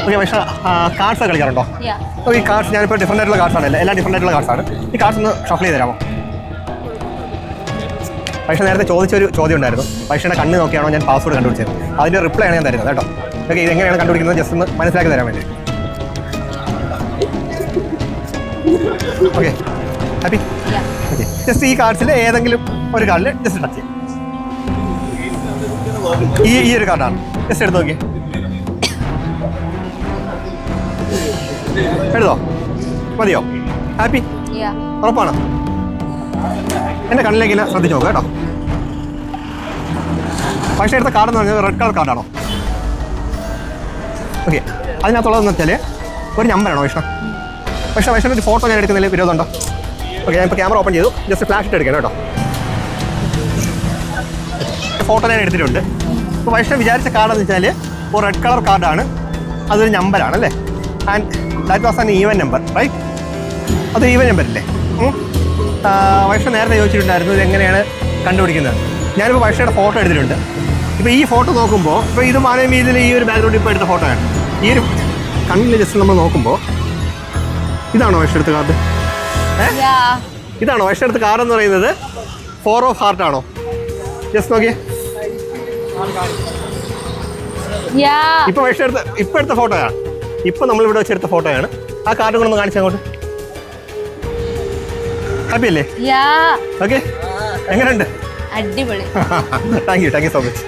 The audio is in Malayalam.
ഓക്കെ പക്ഷേ കാർഡ്സ് കളിക്കാറുണ്ടോ? അപ്പോൾ ഈ കാർഡ്സ് ഞാനിപ്പോൾ ഡിഫറൻ്റ് ആയിട്ടുള്ള കാർഡ്സ് ആണല്ലോ, എല്ലാം ഡിഫറൻ്റ് ആയിട്ടുള്ള കാർഡ്സ് ആണ്. ഈ കാർഡ്സ് ഒന്ന് ഷഫിൾ ചെയ്ത് തരാമോ? പക്ഷേ നേരത്തെ ചോദിച്ചൊരു ചോദ്യം ഉണ്ടായിരുന്നു, പക്ഷേ കണ്ണ് നോക്കിയാണോ ഞാൻ പാസ്വേഡ് കണ്ടുപിടിച്ചത്. അതിൻ്റെ റിപ്ലൈ ആണ് ഞാൻ തരുന്നത് കേട്ടോ. ഓക്കെ, ഇത് എങ്ങനെയാണ് കണ്ടുപിടിക്കുന്നത് ജസ്റ്റ് ഒന്ന് മനസ്സിലാക്കി തരാൻ വേണ്ടി. Okay, happy? ഓക്കെ, ജസ്റ്റ് ഈ കാർഡ്സിൽ ഏതെങ്കിലും ഒരു കാർഡിൽ ജസ്റ്റ് ടച്ച് ചെയ്യാം. ഈ ഒരു കാർഡാണ്, ജസ്റ്റ് എടുത്ത് നോക്കിയേ. എഴുതോ? മതിയോ? ഹാപ്പി? ഉറപ്പാണ്? എൻ്റെ കണ്ണിലേക്ക് ഇല്ല, ശ്രദ്ധിച്ച് നോക്കുക കേട്ടോ. പക്ഷേ എടുത്ത കാർഡെന്ന് പറഞ്ഞാൽ റെഡ് കളർ കാർഡാണോ? ഓക്കെ, അതിനകത്തുള്ളതെന്ന് വെച്ചാൽ ഒരു നമ്പറാണോ വിഷ്ണു? പക്ഷേ വിഷ്ണു ഒരു ഫോട്ടോ ഞാൻ എടുക്കുന്നതിൽ വിരോധമുണ്ടോ? ഓക്കെ, ഞാനിപ്പോൾ ക്യാമറ ഓപ്പൺ ചെയ്തു, ജസ്റ്റ് ഫ്ലാഷ് ഇട്ട് എടുക്കണം കേട്ടോ. ഫോട്ടോ ഞാൻ എടുത്തിട്ടുണ്ട്. ഇപ്പോൾ വൈഷ്ണു വിചാരിച്ച കാർഡെന്ന് വെച്ചാൽ ഒരു റെഡ് കളർ കാർഡാണ്, അതൊരു നമ്പറാണ് അല്ലേ? And that was an even number, right? അത് ഈവൻ നമ്പർ അല്ലേ? വൈഷ്ണു നേരത്തെ ചോദിച്ചിട്ടുണ്ടായിരുന്നു ഇത് എങ്ങനെയാണ് കണ്ടുപിടിക്കുന്നത്. ഞാനിപ്പോൾ വൈഷ്ണയുടെ ഫോട്ടോ എടുത്തിട്ടുണ്ട്. ഇപ്പോൾ ഈ ഫോട്ടോ നോക്കുമ്പോൾ ഇപ്പോൾ ഇത് മാനവീതിയിൽ ഈ ഒരു ബാക്ക്ഗ്രൗണ്ടിൽ ഇപ്പോൾ എടുത്ത ഫോട്ടോയാണ്. ഈ ഒരു കണ്ണിൽ ജസ്റ്റ് നമ്മൾ നോക്കുമ്പോൾ ഇതാണോ വൈഷ്ണു എടുത്ത കാർഡ്? ഇതാണോ വൈഷ്ണു എടുത്ത കാർഡ് എന്ന് പറയുന്നത്? 4 ഓഫ് ഹാർട്ട് ആണോ? ജസ്റ്റ് നോക്കിയേ. ഇപ്പൊ വൈഷ്ണു എടുത്ത ഫോട്ടോയാണ്. ഇപ്പൊ നമ്മളിവിടെ വെച്ചെടുത്ത ഫോട്ടോയാണ്. ആ കാർഡ് കൊണ്ടൊന്ന് കാണിച്ചു അങ്ങോട്ട്. ഹാപ്പി അല്ലേ? ഓക്കെ, എങ്ങനെയുണ്ട്? അടിപൊളി. Thank you so much.